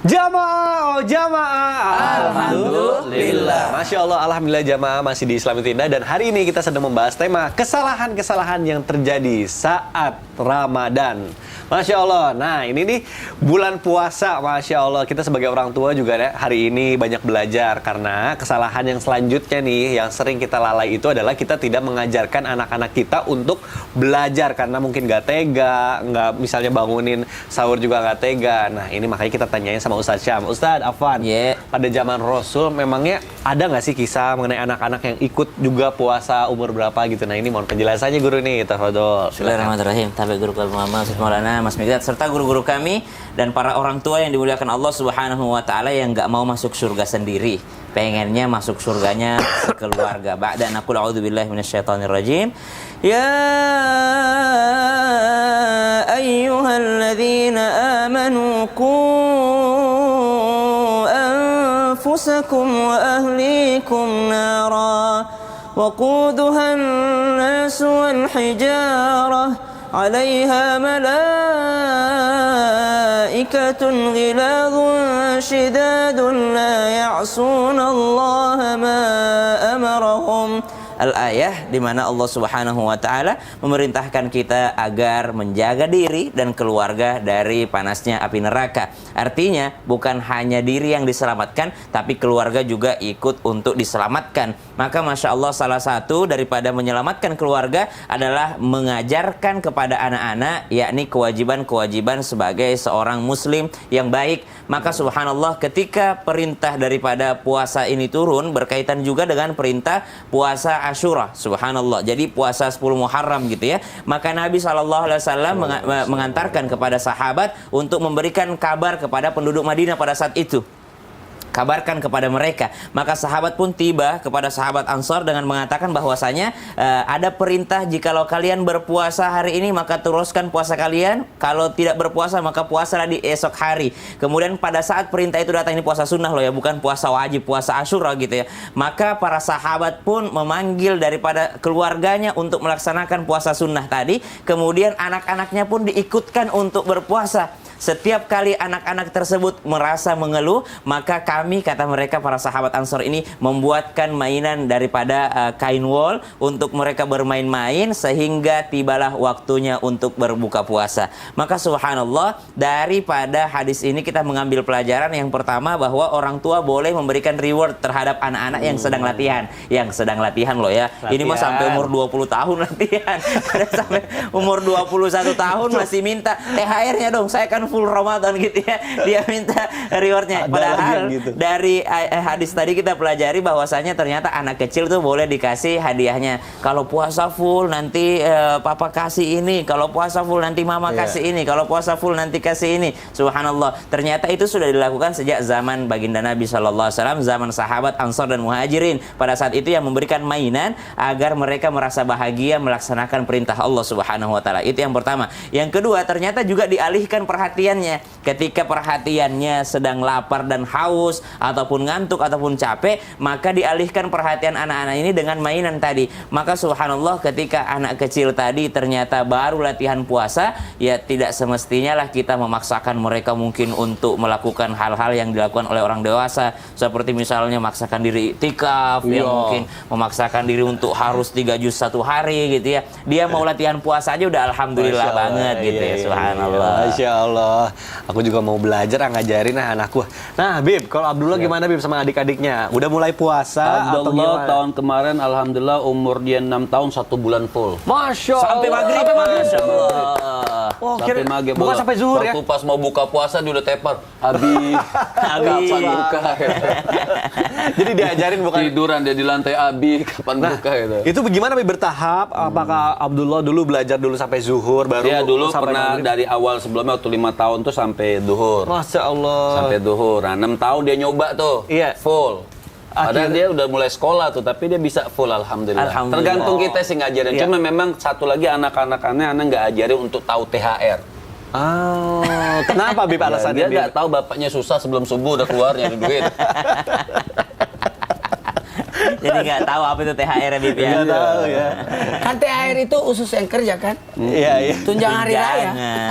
Jamaah, oh jamaah. Alhamdulillah. Masya Allah, alhamdulillah jamaah masih di Islamic Indah. Dan hari ini kita sedang membahas tema kesalahan-kesalahan yang terjadi saat Ramadan. Masya Allah. Nah ini nih bulan puasa, Masya Allah. Kita sebagai orang tua juga ya, hari ini banyak belajar. Karena kesalahan yang selanjutnya nih yang sering kita lalai itu adalah kita tidak mengajarkan anak-anak kita untuk belajar. Karena mungkin gak tega, nggak misalnya bangunin sahur juga gak tega. Nah ini makanya kita tanyain sama Ustadz Syam. Ustadz Afwan, pada zaman Rasul memangnya ada nggak sih kisah mengenai anak-anak yang ikut juga puasa umur berapa gitu? Nah ini mohon penjelasannya guru nih, tafadhol. Bismillahirrahmanirrahim. Tabi guru kami Muhammad Maulana Mas Migdad serta guru-guru kami dan para orang tua yang dimuliakan Allah Subhanahu wa taala yang nggak mau masuk surga sendiri, pengennya masuk surganya sekeluarga. Ba'da naqul a'udzubillahi minasyaitonir rajim. Ya ayyuhalladzina amanu أنفسكم وأهليكم نارا وقودها الناس والحجارة عليها ملائكة غلاظ شداد لا يعصون الله ما أمرهم. Al-ayah di mana Allah Subhanahu wa taala memerintahkan kita agar menjaga diri dan keluarga dari panasnya api neraka. Artinya bukan hanya diri yang diselamatkan, tapi keluarga juga ikut untuk diselamatkan. Maka Masya Allah salah satu daripada menyelamatkan keluarga adalah mengajarkan kepada anak-anak yakni kewajiban-kewajiban sebagai seorang muslim yang baik. Maka subhanallah ketika perintah daripada puasa ini turun berkaitan juga dengan perintah puasa Asyura, subhanallah. Jadi puasa 10 Muharram gitu ya. Maka Nabi SAW mengantarkan kepada sahabat untuk memberikan kabar kepada penduduk Madinah pada saat itu. Kabarkan kepada mereka. Maka sahabat pun tiba kepada sahabat Ansor dengan mengatakan bahwasanya ada perintah jikalau kalian berpuasa hari ini maka teruskan puasa kalian, kalau tidak berpuasa maka puasalah di esok hari. Kemudian pada saat perintah itu datang, ini puasa sunnah loh ya, bukan puasa wajib, puasa Asyura gitu ya. Maka para sahabat pun memanggil daripada keluarganya untuk melaksanakan puasa sunnah tadi. Kemudian anak-anaknya pun diikutkan untuk berpuasa. Setiap kali anak-anak tersebut merasa mengeluh, maka kami, kata mereka para sahabat Ansor ini, membuatkan mainan daripada kain wol untuk mereka bermain-main sehingga tibalah waktunya untuk berbuka puasa. Maka subhanallah, daripada hadis ini kita mengambil pelajaran yang pertama bahwa orang tua boleh memberikan reward terhadap anak-anak yang sedang latihan. Yang sedang latihan loh ya. Latihan. Ini mah sampai umur 20 tahun latihan. Sampai umur 21 tahun masih minta THR-nya dong, saya kan full Ramadan gitu ya. Dia minta rewardnya. Padahal gitu. Dari hadis tadi kita pelajari bahwasanya ternyata anak kecil tuh boleh dikasih hadiahnya. Kalau puasa full nanti papa kasih ini, kalau puasa full nanti mama kasih ini, kalau puasa full nanti kasih ini. Subhanallah. Ternyata itu sudah dilakukan sejak zaman baginda Nabi SAW, zaman sahabat Ansor dan Muhajirin. Pada saat itu yang memberikan mainan agar mereka merasa bahagia melaksanakan perintah Allah Subhanahu wa taala. Itu yang pertama. Yang kedua, ternyata juga dialihkan perhatiannya. Ketika perhatiannya sedang lapar dan haus ataupun ngantuk ataupun capek, maka dialihkan perhatian anak-anak ini dengan mainan tadi. Maka subhanallah ketika anak kecil tadi ternyata baru latihan puasa, ya tidak semestinya lah kita memaksakan mereka mungkin untuk melakukan hal-hal yang dilakukan oleh orang dewasa, seperti misalnya memaksakan diri iktikaf, yang mungkin memaksakan diri untuk harus 3 juz satu hari gitu ya. Dia mau latihan puasa aja udah alhamdulillah banget gitu ya, subhanallah. Masya Allah. Aku juga mau belajar ngajarin anakku. Nah, Bib, kalau Abdullah gimana Bib sama adik-adiknya? Udah mulai puasa Abdullah tahun kemarin alhamdulillah umur dia 6 tahun 1 bulan full. Masya Allah. Sampai maghrib. Masya Allah. Oh, sampai maghrib. Bukan sampai zuhur ya? Waktu pas mau buka puasa dia udah tepar. Habis. Kapan buka? Jadi diajarin bukan tiduran dia di lantai Abi kapan buka gitu. Itu bagaimana Bib bertahap? Apakah Abdullah dulu belajar dulu sampai zuhur baru dia dulu sampai pernah maghrib? Dari awal sebelumnya waktu 5 tahun tuh sampai duhur. Masya Allah. Sampai duhur. Nah, 6 tahun dia nyoba tuh. Iya. Full. Padahal dia udah mulai sekolah tuh, tapi dia bisa full alhamdulillah. Tergantung kita sih ngajarin. Cuma memang satu lagi anak-anak nggak ajarin untuk tahu THR. Oh, kenapa Bib alasannya? Dia nggak tahu bapaknya susah sebelum subuh udah keluar nyari duit. Jadi Jadi nggak tahu apa itu THR ya, Bib ya. Nggak tahu ya. Kan THR itu usus yang kerja kan? Iya, iya. Tunjangan hari raya. Jangan.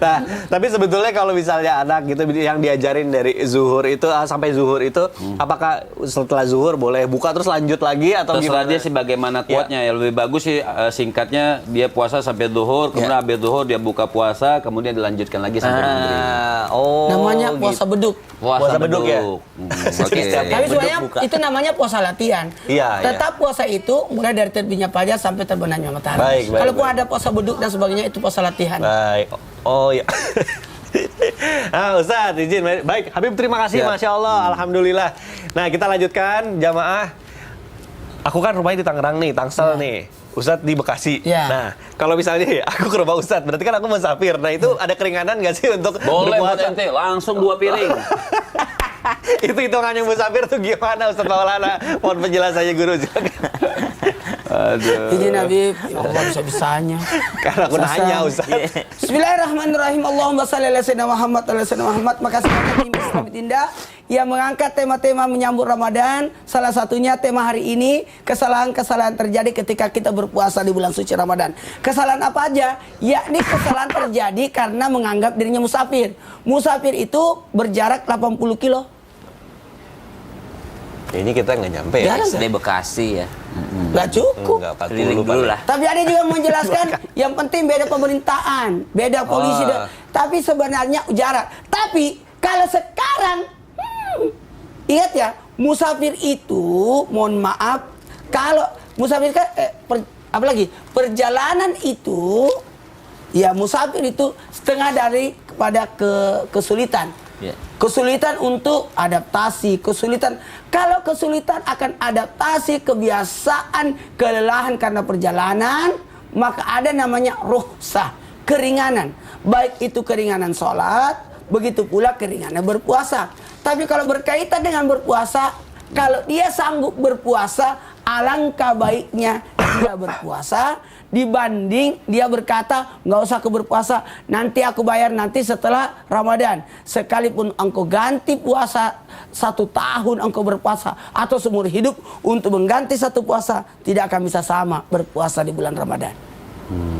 Nah, tapi sebetulnya kalau misalnya anak gitu yang diajarin dari zuhur itu sampai zuhur itu, apakah setelah zuhur boleh buka terus lanjut lagi atau Terserah gimana? dia sih bagaimana kuatnya ya. Lebih bagus sih singkatnya dia puasa sampai zuhur, kemudian habis zuhur dia buka puasa, kemudian dilanjutkan lagi sampai maghrib. Oh, Namanya puasa gitu. beduk. Puasa beduk ya? Oke. Tapi sebenarnya buka. itu namanya puasa latihan. Iya, Tetap puasa itu mulai dari terbitnya fajar sampai terbenamnya matahari. Baik, baik, Kalaupun baik. ada puasa beduk dan sebagainya itu puasa latihan. Baik. Oh ya. Ustaz, izin. Baik, Habib terima kasih, Ya. Masya Allah, Alhamdulillah. Nah, kita lanjutkan jamaah. Aku kan rumahnya di Tangerang nih, Tangsel nih. Ustadz di Bekasi. Ya. Nah, kalau misalnya aku ke rumah Ustadz, berarti kan aku musafir. Nah, itu ada keringanan nggak sih untuk Boleh buat berpuasa? ente, langsung 2 piring. Itu hitungannya musafir tuh gimana, Ustadz Maulana? Mohon penjelasannya guru. Aduh. Jadi Nabi, ya Allah bisa-bisanya. Karena aku nanya, Ustadz. Bismillahirrahmanirrahim. Allahumma shalli ala sayyidina Muhammad wa ala sayyidina Muhammad. Makasih banyak tim Islam Tindak yang mengangkat tema-tema menyambut Ramadan. Salah satunya tema hari ini, kesalahan-kesalahan terjadi ketika kita berpuasa di bulan suci Ramadan. Kesalahan apa aja? Yakni kesalahan terjadi karena menganggap dirinya musafir. Musafir itu berjarak 80 kilo. Ini kita nggak nyampe ya. Jarang. Di Bekasi ya. Nggak cukup. Enggak, 40 Keliling dulu lah. Tapi ada juga menjelaskan yang penting beda pemerintahan, beda polisi. Tapi sebenarnya jarak. Tapi kalau sekarang, ingat ya, musafir itu, mohon maaf, kalau musafir kan, apalagi perjalanan itu, ya musafir itu setengah dari kepada kesulitan. Ya. Kesulitan untuk adaptasi, kesulitan. Kalau kesulitan akan adaptasi, kebiasaan, kelelahan karena perjalanan, maka ada namanya rukhsah, keringanan. Baik itu keringanan sholat, begitu pula keringanan berpuasa. Tapi kalau berkaitan dengan berpuasa, kalau dia sanggup berpuasa, alangkah baiknya dia berpuasa dibanding dia berkata nggak usah aku berpuasa, nanti aku bayar nanti setelah Ramadan. Sekalipun engkau ganti puasa 1 tahun engkau berpuasa atau seumur hidup untuk mengganti 1 puasa, tidak akan bisa sama berpuasa di bulan Ramadan.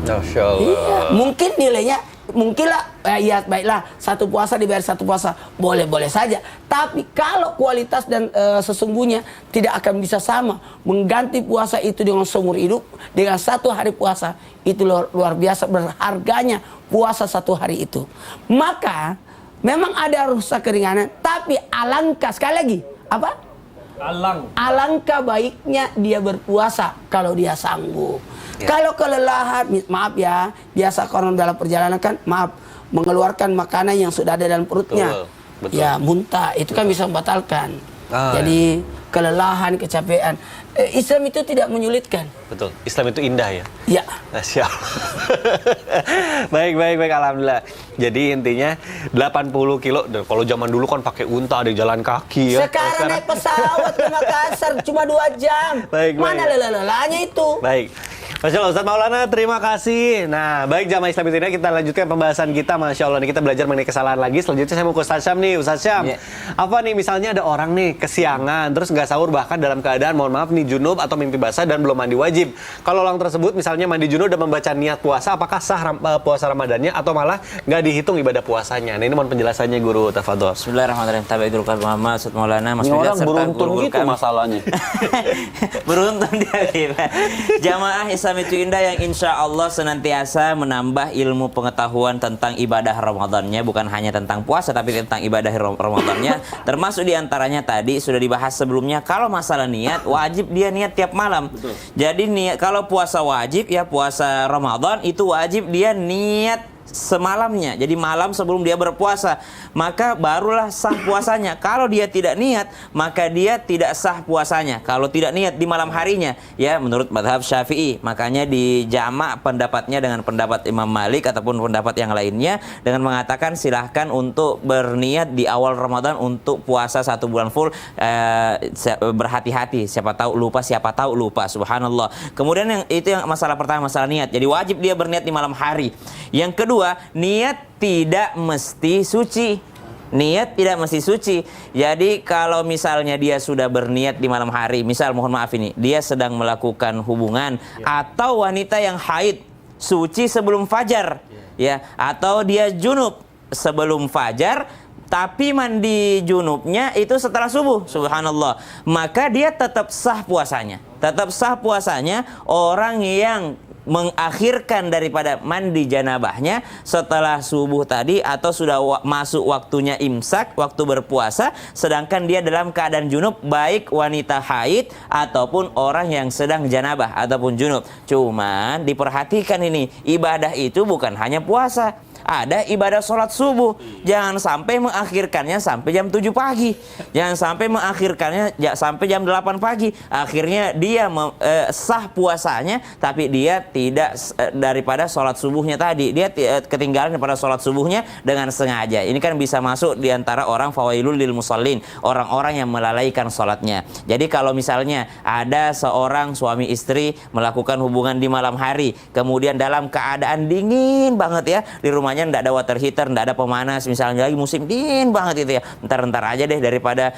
Masya Allah. Iya, mungkin nilainya mungkinlah ya baiklah 1 puasa dibayar 1 puasa, boleh-boleh saja. Tapi kalau kualitas dan sesungguhnya tidak akan bisa sama. Mengganti puasa itu dengan seumur hidup, dengan 1 hari puasa, itu luar biasa berharganya puasa 1 hari itu. Maka memang ada rukhsah keringanan, tapi alangkah, sekali lagi apa? Alangkah baiknya dia berpuasa kalau dia sanggup. Ya. Kalau kelelahan, maaf ya, biasa orang dalam perjalanan kan, maaf, mengeluarkan makanan yang sudah ada dalam perutnya. Betul. Ya, muntah, itu kan bisa membatalkan. Jadi, kelelahan, kecapean. Islam itu tidak menyulitkan. Betul, Islam itu indah ya? Ya. Masya Allah. Baik, Alhamdulillah. Jadi intinya 80 kilo, dan kalau zaman dulu kan pakai unta, ada jalan kaki ya. Sekarang naik pesawat ke Makassar cuma 2 jam. Baik. Mana lelah-lelahnya itu? Baik. Masya Allah, Ustaz Maulana, terima kasih. Nah, baik jamaah Islam Indonesia, kita lanjutkan pembahasan kita. Masya Allah, nih kita belajar mengenai kesalahan lagi. Selanjutnya saya mau ke Ustaz Syam nih. Ustaz Syam, apa nih misalnya ada orang nih kesiangan, terus nggak sahur bahkan dalam keadaan, mohon maaf nih, junub atau mimpi basah dan belum mandi wajib. Kalau orang tersebut misalnya mandi junub dan membaca niat puasa, apakah sah puasa Ramadannya atau malah nggak dihitung ibadah puasanya? Nah, ini mohon penjelasannya Guru, tafadhol. Bismillahirrahmanirrahim. Tabaidul Muhammad, Ustaz Maulana, Mas Ini Wijat, orang serta beruntun guru-guru gitu kami. masalahnya. Beruntung dia gitu. Jamaah Islam itu indah yang insya Allah senantiasa menambah ilmu pengetahuan tentang ibadah Ramadannya, bukan hanya tentang puasa tapi tentang ibadah Ramadannya. Termasuk diantaranya tadi sudah dibahas sebelumnya, kalau masalah niat wajib dia niat tiap malam. Betul. Jadi niat, kalau puasa wajib ya, puasa Ramadan itu wajib dia niat semalamnya. Jadi malam sebelum dia berpuasa, maka barulah sah puasanya. Kalau dia tidak niat, maka dia tidak sah puasanya. Kalau tidak niat di malam harinya, ya menurut mazhab Syafi'i, makanya dijamak pendapatnya dengan pendapat Imam Malik ataupun pendapat yang lainnya dengan mengatakan silahkan untuk berniat di awal Ramadan untuk puasa 1 bulan full. Berhati-hati, siapa tahu lupa, subhanallah. Kemudian itu yang masalah pertama, masalah niat. Jadi wajib dia berniat di malam hari. Yang kedua, niat tidak mesti suci. Niat tidak mesti suci. Jadi kalau misalnya dia sudah berniat di malam hari, misal mohon maaf ini, dia sedang melakukan hubungan atau wanita yang haid suci sebelum fajar, ya, atau dia junub sebelum fajar tapi mandi junubnya itu setelah subuh, subhanallah, maka dia tetap sah puasanya. Tetap sah puasanya orang yang mengakhirkan daripada mandi janabahnya setelah subuh tadi atau sudah masuk waktunya imsak, waktu berpuasa, sedangkan dia dalam keadaan junub, baik wanita haid ataupun orang yang sedang janabah ataupun junub. Cuman diperhatikan ini, ibadah itu bukan hanya puasa. Ada ibadah sholat subuh. Jangan sampai mengakhirkannya sampai jam 7 pagi. Jangan sampai mengakhirkannya sampai jam 8 pagi. Akhirnya dia sah puasanya, tapi dia tidak daripada sholat subuhnya tadi. Dia ketinggalan daripada sholat subuhnya dengan sengaja. Ini kan bisa masuk diantara orang fawailul lil musallin, orang-orang yang melalaikan sholatnya. Jadi kalau misalnya ada seorang suami istri melakukan hubungan di malam hari, kemudian dalam keadaan dingin banget ya, di rumahnya nggak ada water heater, nggak ada pemanas, misalnya lagi musim dingin banget itu ya, ntar aja deh daripada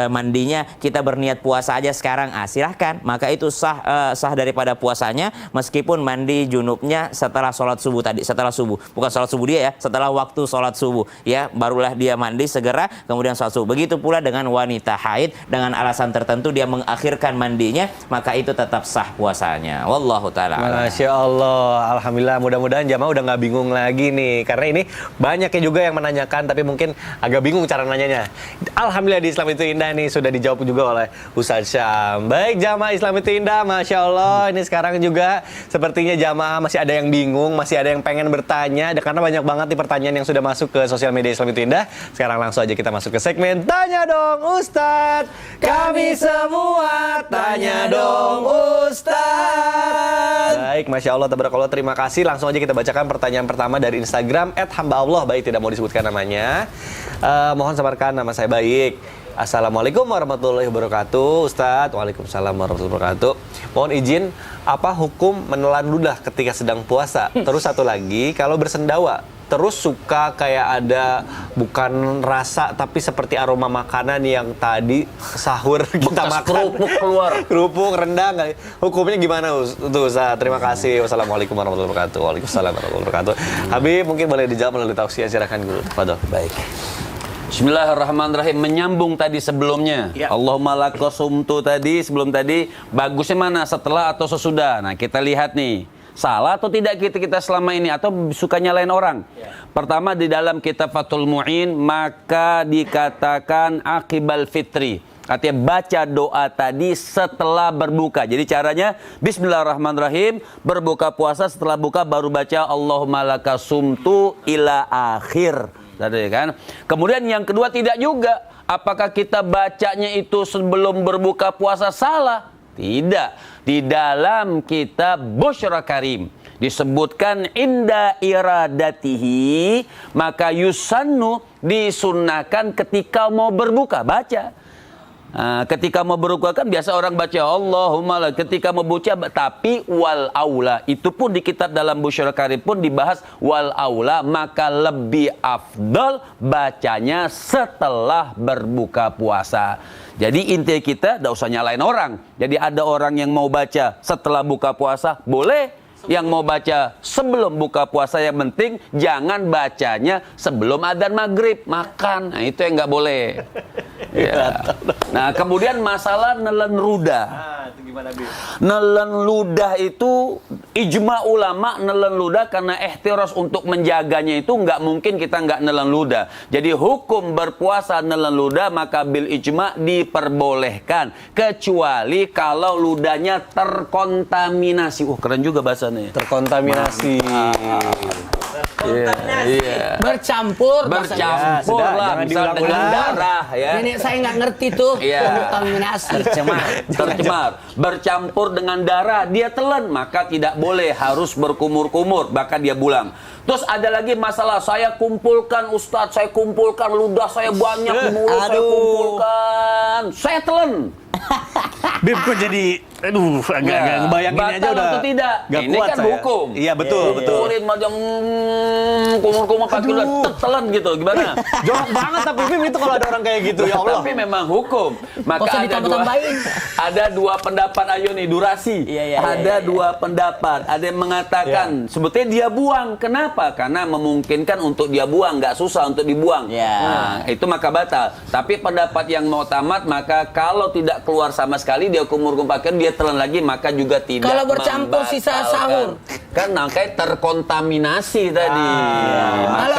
mandinya kita berniat puasa aja sekarang, silahkan, maka itu sah daripada puasanya meskipun mandi junubnya setelah sholat subuh tadi, setelah subuh, bukan sholat subuh dia ya, setelah waktu sholat subuh ya, barulah dia mandi segera kemudian sholat subuh. Begitu pula dengan wanita haid, dengan alasan tertentu dia mengakhirkan mandinya, maka itu tetap sah puasanya. Wallahu ta'ala. Masya Allah, alhamdulillah, mudah-mudahan jamaah udah nggak bingung lagi nih, karena ini banyaknya juga yang menanyakan tapi mungkin agak bingung cara nanyanya. Alhamdulillah di Islam Itu Indah nih sudah dijawab juga oleh Ustaz Syam. Baik jamaah Islam Itu Indah, Masya Allah, ini sekarang juga sepertinya jamaah masih ada yang bingung, masih ada yang pengen bertanya, karena banyak banget nih pertanyaan yang sudah masuk ke sosial media Islam Itu Indah. Sekarang langsung aja kita masuk ke segmen Tanya Dong Ustadz. Kami semua tanya dong Ustadz. Baik, Masya Allah, tabarakallah, terima kasih. Langsung aja kita bacakan pertanyaan pertama dari Instagram @hamba_Allah, baik tidak mau disebutkan namanya. Mohon sabarkan, nama saya Baik. Assalamualaikum warahmatullahi wabarakatuh, Ustadz. Waalaikumsalam warahmatullahi wabarakatuh. Mohon izin, apa hukum menelan ludah ketika sedang puasa? Terus satu lagi, kalau bersendawa terus suka kayak ada bukan rasa tapi seperti aroma makanan yang tadi sahur kita makan, kerupuk keluar, kerupuk rendang, hukumnya gimana Ustaz? Terima kasih. Wassalamualaikum warahmatullahi wabarakatuh. Waalaikumsalam warahmatullahi wabarakatuh. Habib, mungkin boleh dijawab melalui tausiah, silakan guru. Fadhol. Baik. Bismillahirrahmanirrahim. Menyambung tadi sebelumnya, ya. Allahumma lakasumtu tadi, sebelum tadi, bagusnya mana, setelah atau sesudah? Nah, kita lihat nih, salah atau tidak kita selama ini, atau suka nyalain orang. Ya. Pertama, di dalam kitab Fathul Mu'in, maka dikatakan akibal fitri. Artinya baca doa tadi setelah berbuka. Jadi caranya Bismillahirrahmanirrahim, berbuka puasa, setelah buka baru baca Allahumma lakasumtu ila akhir. Tadi kan. Kemudian yang kedua, tidak juga. Apakah kita bacanya itu sebelum berbuka puasa? Salah. Tidak. Di dalam kitab Busyra Karim disebutkan inda iradatihi, maka yusannu, disunnahkan ketika mau berbuka baca. Ketika mau berbuka kan biasa orang baca Allahumma, ketika mau baca, tapi wal aula, itu pun di kitab dalam Busyra Karim pun dibahas wal aula, maka lebih afdal bacanya setelah berbuka puasa. Jadi inti kita tidak usah nyalain orang. Jadi ada orang yang mau baca setelah buka puasa, boleh. Yang mau baca sebelum buka puasa, yang penting jangan bacanya sebelum adzan maghrib, makan. Nah, itu yang nggak boleh. Ya. Nah, kemudian masalah nelen ludah. Nelen ludah itu ijma ulama, nelen ludah karena ihtiras untuk menjaganya itu nggak mungkin kita nggak nelen ludah. Jadi hukum berpuasa nelen ludah maka bil ijma diperbolehkan, kecuali kalau ludahnya terkontaminasi. Keren juga bahasanya. Terkontaminasi. Yeah. Bercampur lah, misal dengan darah ya. Nenek saya nggak ngerti tuh kontaminasi. Tercemar. Bercampur dengan darah, dia telan, maka tidak boleh, harus berkumur-kumur, bahkan dia bulang. Terus ada lagi masalah, saya kumpulkan Ustadz, saya kumpulkan ludah saya banyak di mulut, saya kumpulkan, saya telan. Bib, kok jadi agak ngebayangin aja udah atau tidak. Gak ini kuat kan saya. hukum. Iya betul. Kumpulin macam kumur-kumur pakai udah telan gitu, gimana? Jorok banget tapi Bim itu kalau ada orang kayak gitu, ya Allah. Tapi memang hukum. Maka Usah ditambah-tambahin. ada dua pendapat, ayo nih durasi. Ada dua pendapat. Ada yang mengatakan sebetulnya dia buang. Kenapa? Karena memungkinkan untuk dia buang, nggak susah untuk dibuang. Nah, itu maka batal. Tapi pendapat yang mau tamat, maka kalau tidak keluar sama sekali dia kumur-kumur pakai, dia telan lagi, maka juga tidak. Kalau bercampur sisa sahur. Kan makanya terkontaminasi tadi. Kalau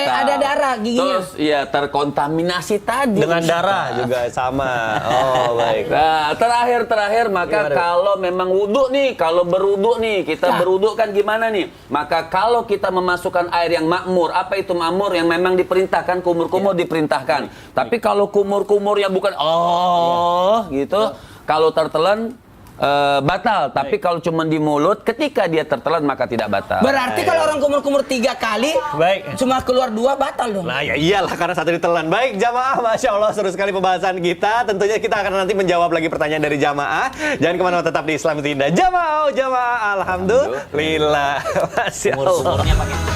ada darah giginya. Terus ya terkontaminasi tadi. Dengan darah juga sama. Oh, baik. Nah, terakhir maka kalau memang wudhu nih, kalau berwudhu nih, kita berwudhu kan gimana nih? Maka kalau kita memasukkan air yang makmur, apa itu makmur? Yang memang diperintahkan, kumur-kumur diperintahkan. Tapi kalau kumur-kumur yang bukan gitu, kalau tertelan batal. Tapi kalau cuma di mulut, ketika dia tertelan maka tidak batal. Berarti kalau orang kumur-kumur 3 kali, cuma keluar 2 batal dong. Nah ya iyalah karena satu ditelan. Baik jamaah, Masya Allah seru sekali pembahasan kita. Tentunya kita akan nanti menjawab lagi pertanyaan dari jamaah. Jangan kemana-mana, tetap di Islam Itu Indah. Jamaah, Alhamdulillah. Masya Allah.